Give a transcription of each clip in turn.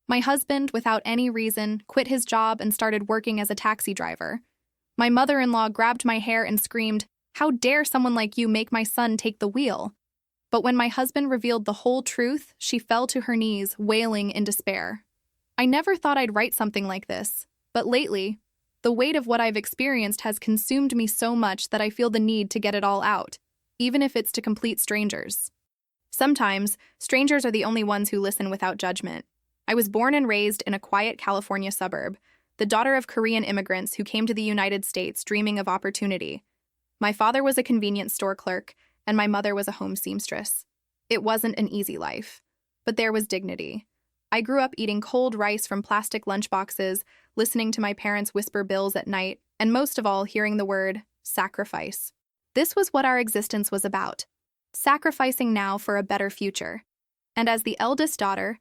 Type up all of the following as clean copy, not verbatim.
My husband, without any reason, quit his job and started working as a taxi driver. My mother-in-law grabbed my hair and screamed, "How dare someone like you make my son take the wheel?" But when my husband revealed the whole truth, she fell to her knees, wailing in despair. I never thought I'd write something like this, but lately, the weight of what I've experienced has consumed me so much that I feel the need to get it all out, even if it's to complete strangers. Sometimes, strangers are the only ones who listen without judgment. I was born and raised in a quiet California suburb, the daughter of Korean immigrants who came to the United States dreaming of opportunity. My father was a convenience store clerk, and my mother was a home seamstress. It wasn't an easy life, but there was dignity. I grew up eating cold rice from plastic lunchboxes, listening to my parents whisper bills at night, and most of all, hearing the word sacrifice. This was what our existence was about, sacrificing now for a better future. And as the eldest daughter,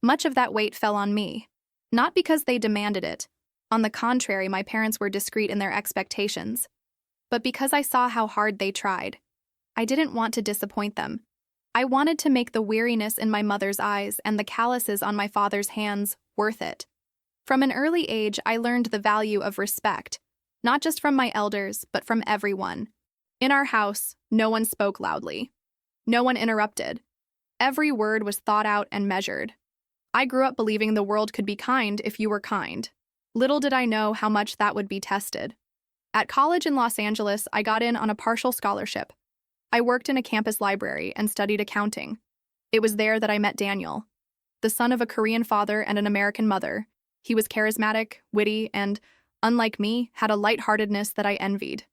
much of that weight fell on me. Not because they demanded it. On the contrary, my parents were discreet in their expectations. But because I saw how hard they tried. I didn't want to disappoint them. I wanted to make the weariness in my mother's eyes and the calluses on my father's hands worth it. From an early age, I learned the value of respect, not just from my elders, but from everyone. In our house, no one spoke loudly. No one interrupted. Every word was thought out and measured. I grew up believing the world could be kind if you were kind. Little did I know how much that would be tested. At college in Los Angeles, I got in on a partial scholarship. I worked in a campus library and studied accounting. It was there that I met Daniel. The son of a Korean father and an American mother, he was charismatic, witty, and, unlike me, had a lightheartedness that I envied.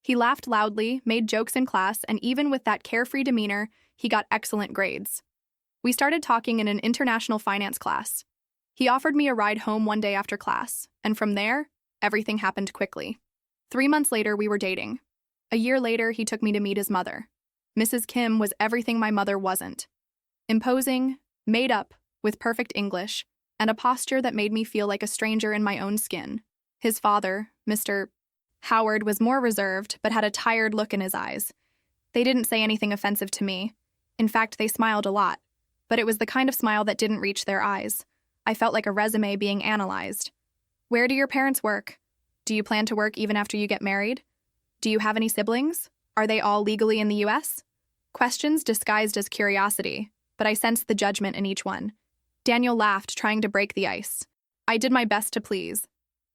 He laughed loudly, made jokes in class, and even with that carefree demeanor, he got excellent grades. We started talking in an international finance class. He offered me a ride home one day after class, and from there, everything happened quickly. 3 months later, we were dating. A year later, he took me to meet his mother. Mrs. Kim was everything my mother wasn't. Imposing, made up, with perfect English, and a posture that made me feel like a stranger in my own skin. His father, Mr. Howard, was more reserved, but had a tired look in his eyes. They didn't say anything offensive to me. In fact, they smiled a lot. But it was the kind of smile that didn't reach their eyes. I felt like a resume being analyzed. Where do your parents work? Do you plan to work even after you get married? Do you have any siblings? Are they all legally in the U.S.? Questions disguised as curiosity, but I sensed the judgment in each one. Daniel laughed, trying to break the ice. I did my best to please,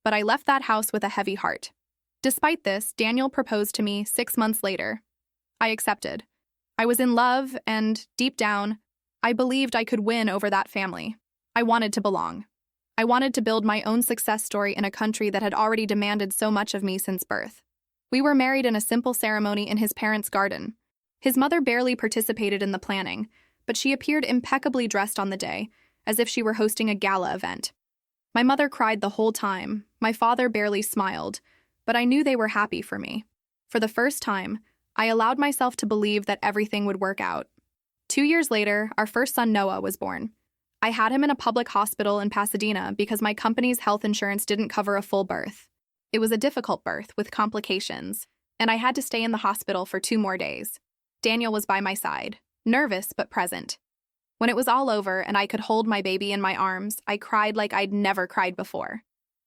but I left that house with a heavy heart. Despite this, Daniel proposed to me 6 months later. I accepted. I was in love, and, deep down, I believed I could win over that family. I wanted to belong. I wanted to build my own success story in a country that had already demanded so much of me since birth. We were married in a simple ceremony in his parents' garden. His mother barely participated in the planning, but she appeared impeccably dressed on the day, as if she were hosting a gala event. My mother cried the whole time, my father barely smiled, but I knew they were happy for me. For the first time, I allowed myself to believe that everything would work out. 2 years later, our first son Noah was born. I had him in a public hospital in Pasadena because my company's health insurance didn't cover a full birth. It was a difficult birth with complications, and I had to stay in the hospital for 2 more days. Daniel was by my side, nervous but present. When it was all over and I could hold my baby in my arms, I cried like I'd never cried before.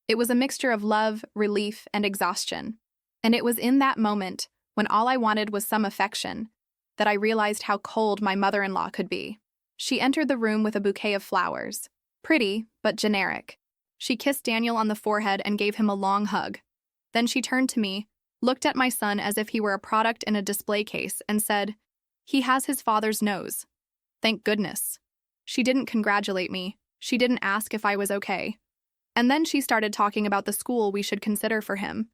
It was a mixture of love, relief, and exhaustion. And it was in that moment, when all I wanted was some affection, that I realized how cold my mother-in-law could be. She entered the room with a bouquet of flowers. Pretty, but generic. She kissed Daniel on the forehead and gave him a long hug. Then she turned to me, looked at my son as if he were a product in a display case, and said, "He has his father's nose." Thank goodness. She didn't congratulate me. She didn't ask if I was okay. And then she started talking about the school we should consider for him.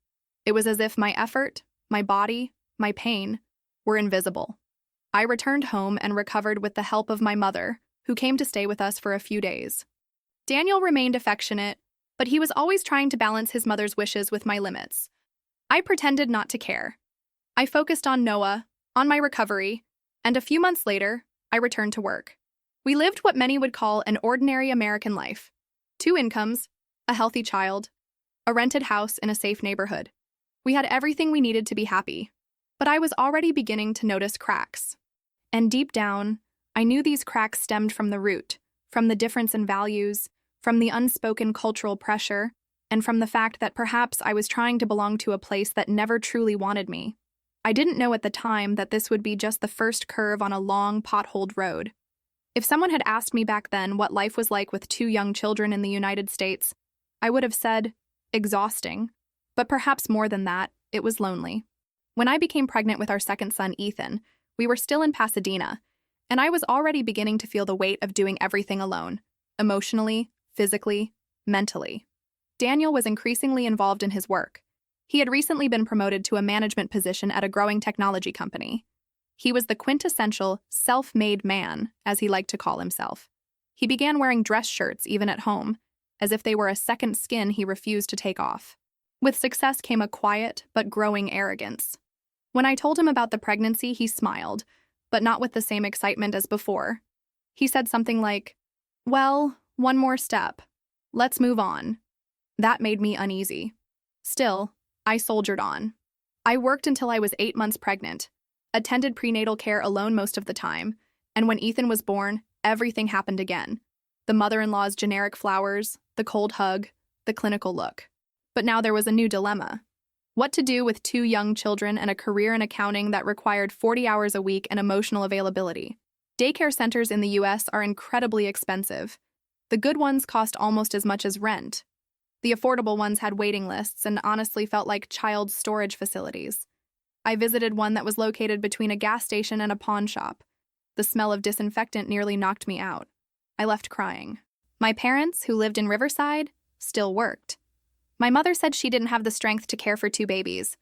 It was as if my effort, my body, my pain, were invisible. I returned home and recovered with the help of my mother, who came to stay with us for a few days. Daniel remained affectionate, but he was always trying to balance his mother's wishes with my limits. I pretended not to care. I focused on Noah, on my recovery, and a few months later, I returned to work. We lived what many would call an ordinary American life. 2 incomes, a healthy child, a rented house in a safe neighborhood. We had everything we needed to be happy, but I was already beginning to notice cracks. And deep down, I knew these cracks stemmed from the root, from the difference in values, from the unspoken cultural pressure, and from the fact that perhaps I was trying to belong to a place that never truly wanted me. I didn't know at the time that this would be just the first curve on a long, potholed road. If someone had asked me back then what life was like with 2 young children in the United States, I would have said, exhausting. But perhaps more than that, it was lonely. When I became pregnant with our second son, Ethan, we were still in Pasadena, and I was already beginning to feel the weight of doing everything alone, emotionally, physically, mentally. Daniel was increasingly involved in his work. He had recently been promoted to a management position at a growing technology company. He was the quintessential self-made man, as he liked to call himself. He began wearing dress shirts even at home, as if they were a second skin he refused to take off. With success came a quiet but growing arrogance. When I told him about the pregnancy, he smiled, but not with the same excitement as before. He said something like, "Well, one more step. Let's move on." That made me uneasy. Still, I soldiered on. I worked until I was 8 months pregnant, attended prenatal care alone most of the time, and when Ethan was born, everything happened again. The mother-in-law's generic flowers, the cold hug, the clinical look. But now there was a new dilemma. What to do with 2 young children and a career in accounting that required 40 hours a week and emotional availability? Daycare centers in the US are incredibly expensive. The good ones cost almost as much as rent. The affordable ones had waiting lists and honestly felt like child storage facilities. I visited one that was located between a gas station and a pawn shop. The smell of disinfectant nearly knocked me out. I left crying. My parents, who lived in Riverside, still worked. My mother said she didn't have the strength to care for 2 babies,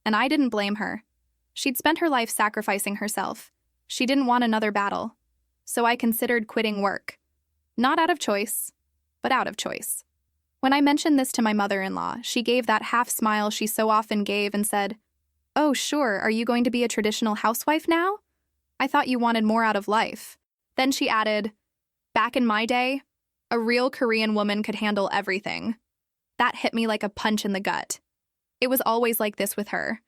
and I didn't blame her. She'd spent her life sacrificing herself. She didn't want another battle. So I considered quitting work. Not out of choice, but out of choice. When I mentioned this to my mother-in-law, she gave that half smile she so often gave and said, "Oh, sure, are you going to be a traditional housewife now? I thought you wanted more out of life." Then she added, "Back in my day, a real Korean woman could handle everything." That hit me like a punch in the gut. It was always like this with her.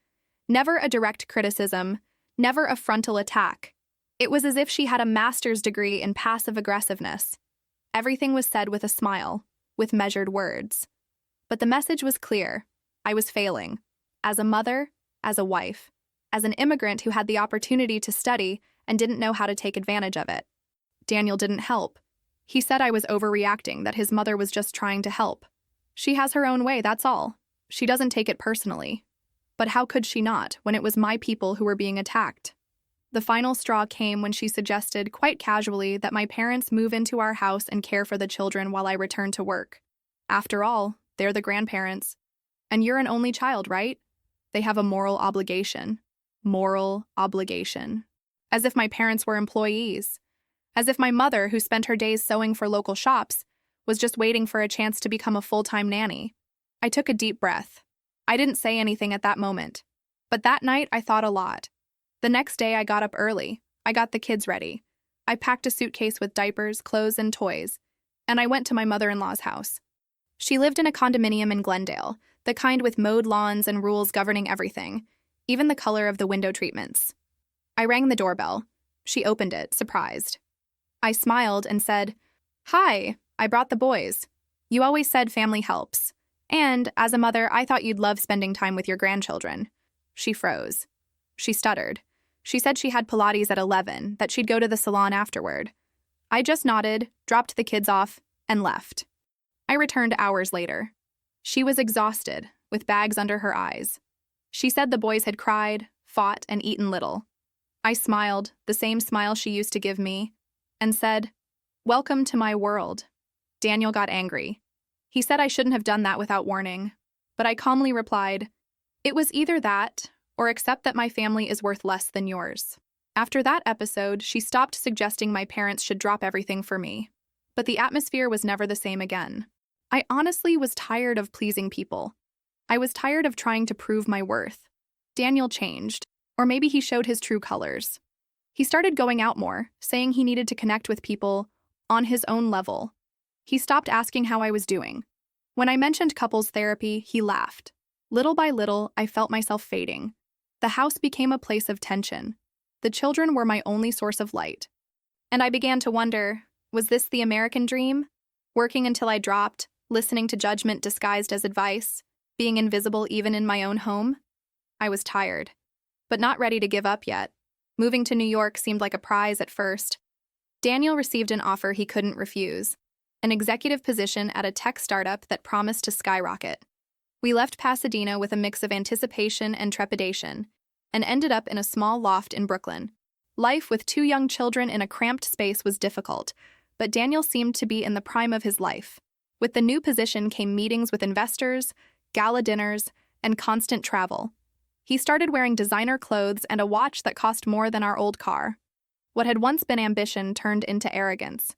Never a direct criticism, never a frontal attack. It was as if she had a master's degree in passive aggressiveness. Everything was said with a smile, with measured words. But the message was clear. I was failing. As a mother, as a wife, as an immigrant who had the opportunity to study and didn't know how to take advantage of it. Daniel didn't help. He said I was overreacting, that his mother was just trying to help. She has her own way, that's all. She doesn't take it personally. But how could she not, when it was my people who were being attacked? The final straw came when she suggested, quite casually, that my parents move into our house and care for the children while I return to work. After all, they're the grandparents. And you're an only child, right? They have a moral obligation. Moral obligation. As if my parents were employees. As if my mother, who spent her days sewing for local shops, was just waiting for a chance to become a full-time nanny. I took a deep breath. I didn't say anything at that moment. But that night, I thought a lot. The next day, I got up early. I got the kids ready. I packed a suitcase with diapers, clothes, and toys, and I went to my mother-in-law's house. She lived in a condominium in Glendale, the kind with mowed lawns and rules governing everything, even the color of the window treatments. I rang the doorbell. She opened it, surprised. I smiled and said, "Hi, I brought the boys. You always said family helps. And, as a mother, I thought you'd love spending time with your grandchildren." She froze. She stuttered. She said she had Pilates at 11, that she'd go to the salon afterward. I just nodded, dropped the kids off, and left. I returned hours later. She was exhausted, with bags under her eyes. She said the boys had cried, fought, and eaten little. I smiled, the same smile she used to give me, and said, "Welcome to my world." Daniel got angry. He said I shouldn't have done that without warning, but I calmly replied, "It was either that, or accept that my family is worth less than yours." After that episode, she stopped suggesting my parents should drop everything for me. But the atmosphere was never the same again. I honestly was tired of pleasing people. I was tired of trying to prove my worth. Daniel changed, or maybe he showed his true colors. He started going out more, saying he needed to connect with people on his own level. He stopped asking how I was doing. When I mentioned couples therapy, he laughed. Little by little, I felt myself fading. The house became a place of tension. The children were my only source of light. And I began to wonder, was this the American dream? Working until I dropped, listening to judgment disguised as advice, being invisible even in my own home. I was tired, but not ready to give up yet. Moving to New York seemed like a prize at first. Daniel received an offer he couldn't refuse, an executive position at a tech startup that promised to skyrocket. We left Pasadena with a mix of anticipation and trepidation, and ended up in a small loft in Brooklyn. Life with 2 young children in a cramped space was difficult, but Daniel seemed to be in the prime of his life. With the new position came meetings with investors, gala dinners, and constant travel. He started wearing designer clothes and a watch that cost more than our old car. What had once been ambition turned into arrogance.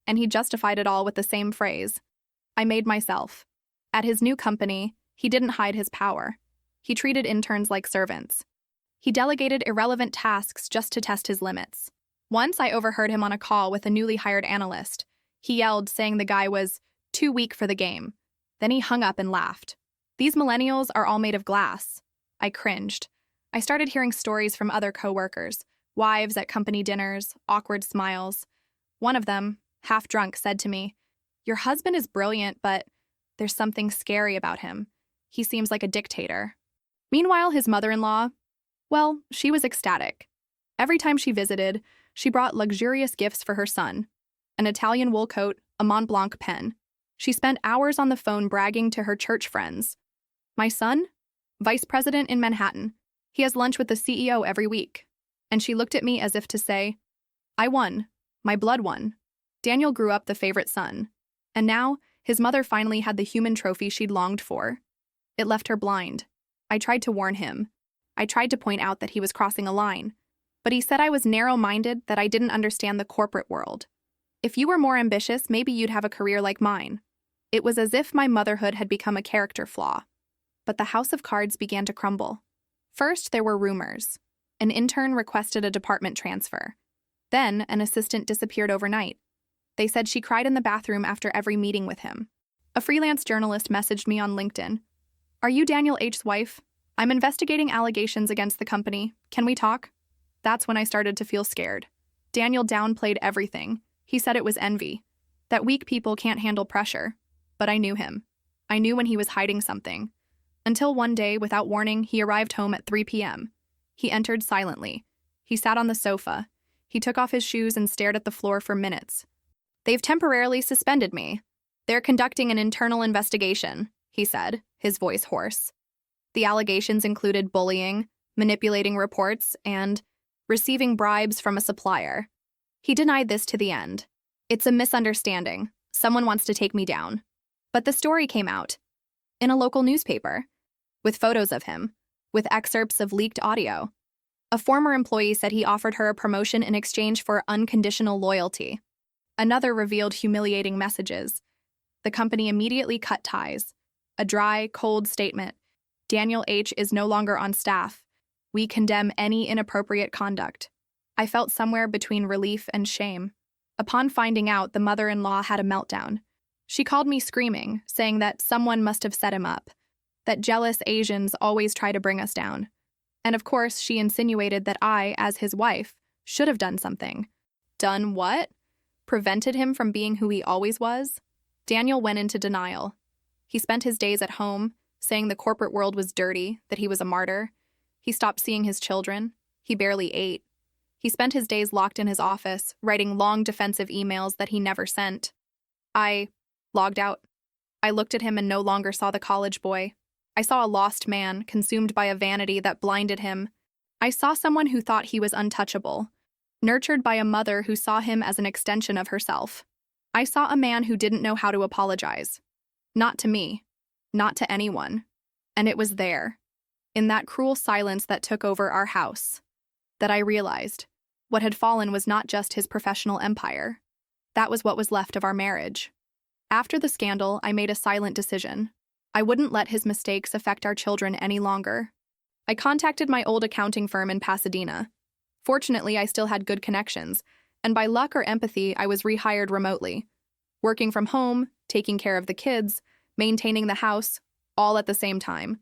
And he justified it all with the same phrase, "I made myself." At his new company, he didn't hide his power. He treated interns like servants. He delegated irrelevant tasks just to test his limits. Once I overheard him on a call with a newly hired analyst. He yelled, saying the guy was too weak for the game. Then he hung up and laughed. "These millennials are all made of glass." I cringed. I started hearing stories from other coworkers, wives at company dinners, awkward smiles. One of them, half drunk, said to me, "Your husband is brilliant, but there's something scary about him. He seems like a dictator." Meanwhile, his mother-in-law, well, she was ecstatic. Every time she visited, she brought luxurious gifts for her son, an Italian wool coat, a Mont Blanc pen. She spent hours on the phone bragging to her church friends. "My son? Vice president in Manhattan. He has lunch with the CEO every week." And she looked at me as if to say, "I won. My blood won." Daniel grew up the favorite son. And now, his mother finally had the human trophy she'd longed for. It left her blind. I tried to warn him. I tried to point out that he was crossing a line. But he said I was narrow-minded, that I didn't understand the corporate world. "If you were more ambitious, maybe you'd have a career like mine." It was as if my motherhood had become a character flaw. But the house of cards began to crumble. First, there were rumors. An intern requested a department transfer. Then, an assistant disappeared overnight. They said she cried in the bathroom after every meeting with him. A freelance journalist messaged me on LinkedIn. "Are you Daniel H's wife? I'm investigating allegations against the company. Can we talk?" That's when I started to feel scared. Daniel downplayed everything. He said it was envy, that weak people can't handle pressure. But I knew him. I knew when he was hiding something. Until one day, without warning, he arrived home at 3 p.m. He entered silently. He sat on the sofa. He took off his shoes and stared at the floor for minutes. "They've temporarily suspended me. They're conducting an internal investigation," he said, his voice hoarse. The allegations included bullying, manipulating reports, and receiving bribes from a supplier. He denied this to the end. "It's a misunderstanding. Someone wants to take me down." But the story came out. In a local newspaper. With photos of him. With excerpts of leaked audio. A former employee said he offered her a promotion in exchange for unconditional loyalty. Another revealed humiliating messages. The company immediately cut ties. A dry, cold statement. "Daniel H. is no longer on staff. We condemn any inappropriate conduct." I felt somewhere between relief and shame. Upon finding out, the mother-in-law had a meltdown. She called me screaming, saying that someone must have set him up, that jealous Asians always try to bring us down. And of course, she insinuated that I, as his wife, should have done something. Done what? Prevented him from being who he always was? Daniel went into denial. He spent his days at home, saying the corporate world was dirty, that he was a martyr. He stopped seeing his children. He barely ate. He spent his days locked in his office, writing long defensive emails that he never sent. I logged out. I looked at him and no longer saw the college boy. I saw a lost man, consumed by a vanity that blinded him. I saw someone who thought he was untouchable, nurtured by a mother who saw him as an extension of herself. I saw a man who didn't know how to apologize. Not to me. Not to anyone. And it was there, in that cruel silence that took over our house, that I realized what had fallen was not just his professional empire. That was what was left of our marriage. After the scandal, I made a silent decision. I wouldn't let his mistakes affect our children any longer. I contacted my old accounting firm in Pasadena. Fortunately, I still had good connections, and by luck or empathy, I was rehired remotely. Working from home, taking care of the kids, maintaining the house, all at the same time.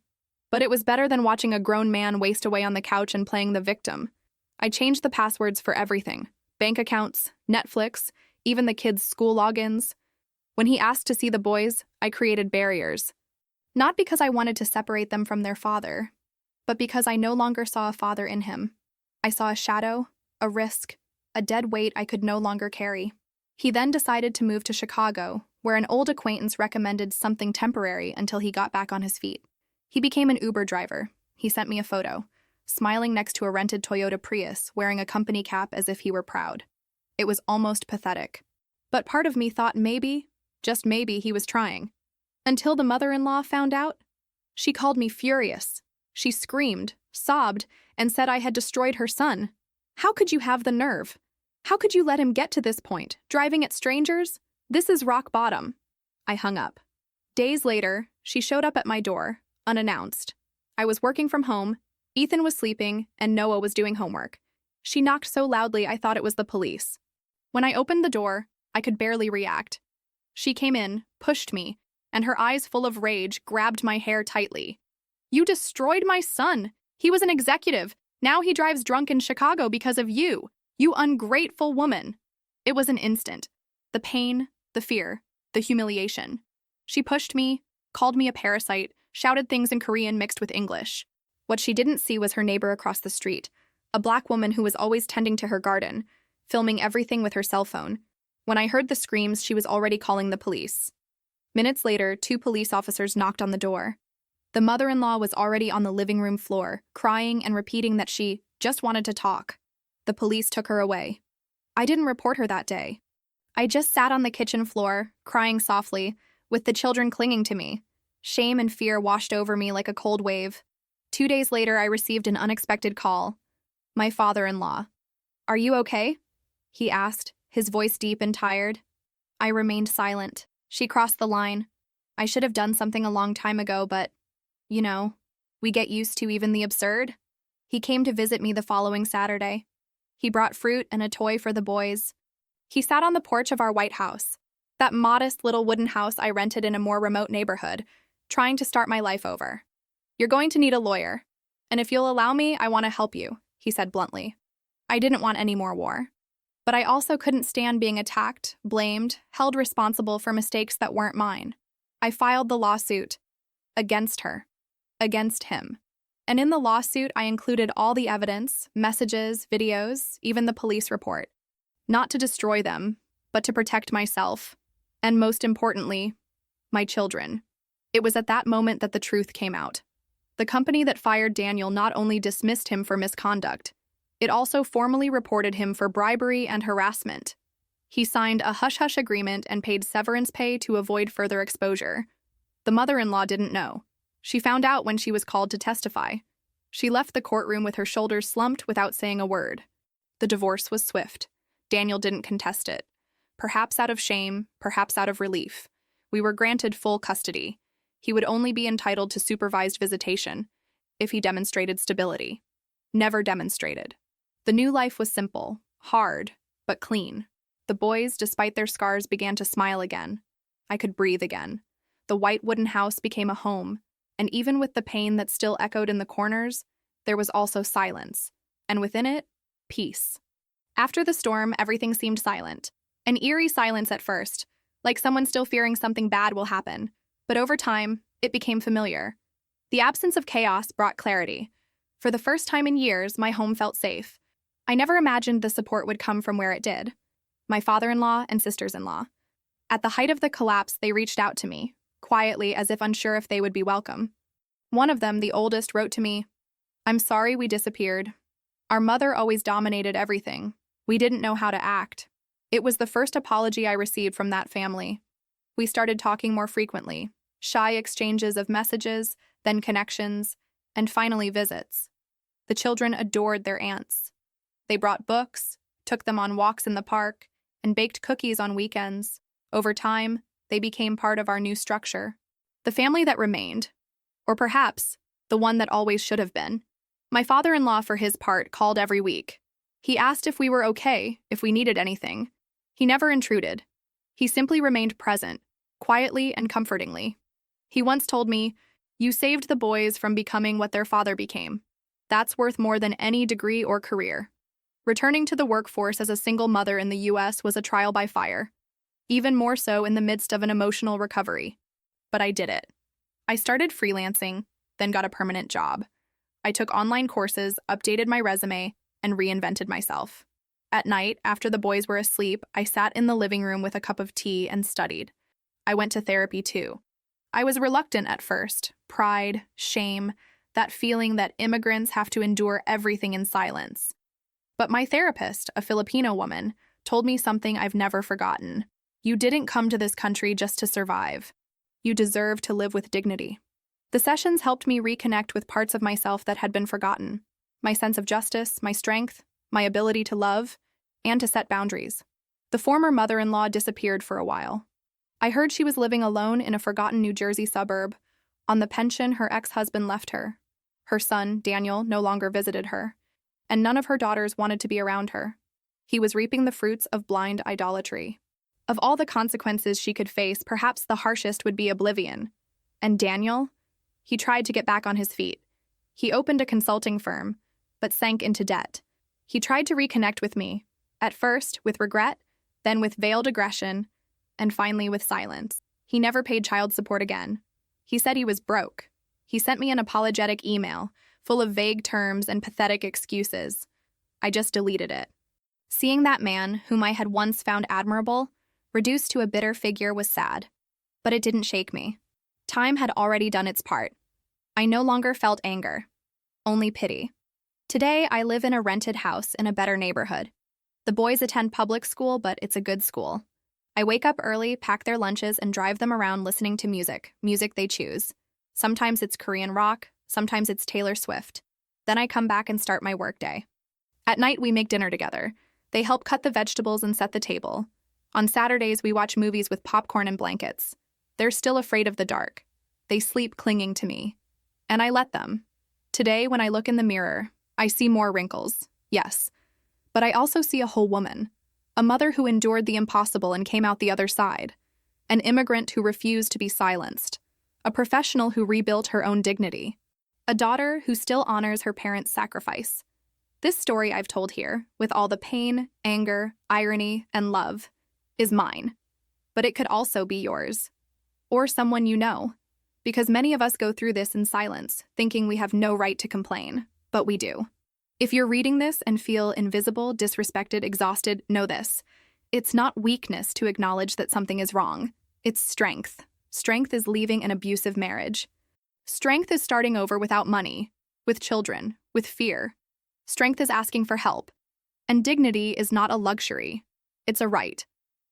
But it was better than watching a grown man waste away on the couch and playing the victim. I changed the passwords for everything. Bank accounts, Netflix, even the kids' school logins. When he asked to see the boys, I created barriers. Not because I wanted to separate them from their father, but because I no longer saw a father in him. I saw a shadow, a risk, a dead weight I could no longer carry. He then decided to move to Chicago, where an old acquaintance recommended something temporary until he got back on his feet. He became an Uber driver. He sent me a photo, smiling next to a rented Toyota Prius, wearing a company cap as if he were proud. It was almost pathetic. But part of me thought maybe, just maybe, he was trying. Until the mother-in-law found out. She called me furious. She screamed, sobbed, and said I had destroyed her son. How could you have the nerve? How could you let him get to this point, driving at strangers? This is rock bottom. I hung up. Days later, she showed up at my door, unannounced. I was working from home, Ethan was sleeping, and Noah was doing homework. She knocked so loudly I thought it was the police. When I opened the door, I could barely react. She came in, pushed me, and her eyes full of rage grabbed my hair tightly. You destroyed my son. He was an executive. Now he drives drunk in Chicago because of you. You ungrateful woman. It was an instant. The pain, the fear, the humiliation. She pushed me, called me a parasite, shouted things in Korean mixed with English. What she didn't see was her neighbor across the street, a black woman who was always tending to her garden, filming everything with her cell phone. When I heard the screams, she was already calling the police. Minutes later, 2 police officers knocked on the door. The mother-in-law was already on the living room floor, crying and repeating that she just wanted to talk. The police took her away. I didn't report her that day. I just sat on the kitchen floor, crying softly, with the children clinging to me. Shame and fear washed over me like a cold wave. 2 days later, I received an unexpected call. My father-in-law. Are you okay? He asked, his voice deep and tired. I remained silent. She crossed the line. I should have done something a long time ago, but, we get used to even the absurd. He came to visit me the following Saturday. He brought fruit and a toy for the boys. He sat on the porch of our white house, that modest little wooden house I rented in a more remote neighborhood, trying to start my life over. You're going to need a lawyer, and if you'll allow me, I want to help you, he said bluntly. I didn't want any more war. But I also couldn't stand being attacked, blamed, held responsible for mistakes that weren't mine. I filed the lawsuit. Against her. Against him. And in the lawsuit, I included all the evidence, messages, videos, even the police report. Not to destroy them, but to protect myself. And most importantly, my children. It was at that moment that the truth came out. The company that fired Daniel not only dismissed him for misconduct, it also formally reported him for bribery and harassment. He signed a hush-hush agreement and paid severance pay to avoid further exposure. The mother-in-law didn't know. She found out when she was called to testify. She left the courtroom with her shoulders slumped without saying a word. The divorce was swift. Daniel didn't contest it. Perhaps out of shame, perhaps out of relief. We were granted full custody. He would only be entitled to supervised visitation if he demonstrated stability. Never demonstrated. The new life was simple, hard, but clean. The boys, despite their scars, began to smile again. I could breathe again. The white wooden house became a home, and even with the pain that still echoed in the corners, there was also silence, and within it, peace. After the storm, everything seemed silent. An eerie silence at first, like someone still fearing something bad will happen. But over time, it became familiar. The absence of chaos brought clarity. For the first time in years, my home felt safe. I never imagined the support would come from where it did. My father-in-law and sisters-in-law. At the height of the collapse, they reached out to me, quietly as if unsure if they would be welcome. One of them, the oldest, wrote to me, "I'm sorry we disappeared. Our mother always dominated everything. We didn't know how to act." It was the first apology I received from that family. We started talking more frequently, shy exchanges of messages, then connections, and finally visits. The children adored their aunts. They brought books, took them on walks in the park, and baked cookies on weekends. Over time, they became part of our new structure. The family that remained, or perhaps the one that always should have been. My father-in-law, for his part, called every week. He asked if we were okay, if we needed anything. He never intruded. He simply remained present, quietly and comfortingly. He once told me, "You saved the boys from becoming what their father became. That's worth more than any degree or career." Returning to the workforce as a single mother in the U.S. was a trial by fire. even more so in the midst of an emotional recovery. But I did it. I started freelancing, then got a permanent job. I took online courses, updated my resume, and reinvented myself. At night, after the boys were asleep, I sat in the living room with a cup of tea and studied. I went to therapy too. I was reluctant at first. Pride, shame, that feeling that immigrants have to endure everything in silence. But my therapist, a Filipino woman, told me something I've never forgotten. You didn't come to this country just to survive. You deserve to live with dignity. The sessions helped me reconnect with parts of myself that had been forgotten. My sense of justice, my strength, my ability to love, and to set boundaries. The former mother-in-law disappeared for a while. I heard she was living alone in a forgotten New Jersey suburb. On the pension her ex-husband left her. Her son, Daniel, no longer visited her, and none of her daughters wanted to be around her. He was reaping the fruits of blind idolatry. Of all the consequences she could face, perhaps the harshest would be oblivion. And Daniel? He tried to get back on his feet. He opened a consulting firm, but sank into debt. He tried to reconnect with me, at first with regret, then with veiled aggression, and finally with silence. He never paid child support again. He said he was broke. He sent me an apologetic email, full of vague terms and pathetic excuses. I just deleted it. Seeing that man, whom I had once found admirable, reduced to a bitter figure was sad. But it didn't shake me. Time had already done its part. I no longer felt anger, only pity. Today, I live in a rented house in a better neighborhood. The boys attend public school, but it's a good school. I wake up early, pack their lunches, and drive them around listening to music they choose. Sometimes it's Korean rock, sometimes it's Taylor Swift. Then I come back and start my workday. At night, we make dinner together. They help cut the vegetables and set the table. On Saturdays, we watch movies with popcorn and blankets. They're still afraid of the dark. They sleep clinging to me. And I let them. Today, when I look in the mirror, I see more wrinkles, yes. But I also see a whole woman. A mother who endured the impossible and came out the other side. An immigrant who refused to be silenced. A professional who rebuilt her own dignity. A daughter who still honors her parents' sacrifice. This story I've told here, with all the pain, anger, irony, and love, is mine. But it could also be yours. Or someone you know. Because many of us go through this in silence, thinking we have no right to complain. But we do. If you're reading this and feel invisible, disrespected, exhausted, know this. It's not weakness to acknowledge that something is wrong. It's strength. Strength is leaving an abusive marriage. Strength is starting over without money, with children, with fear. Strength is asking for help. And dignity is not a luxury. It's a right.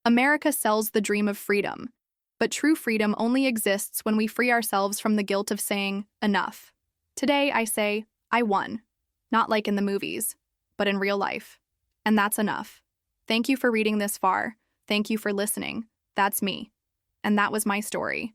America sells the dream of freedom. But true freedom only exists when we free ourselves from the guilt of saying, enough. Today, I say, I won. Not like in the movies, but in real life. And that's enough. Thank you for reading this far. Thank you for listening. That's me. And that was my story.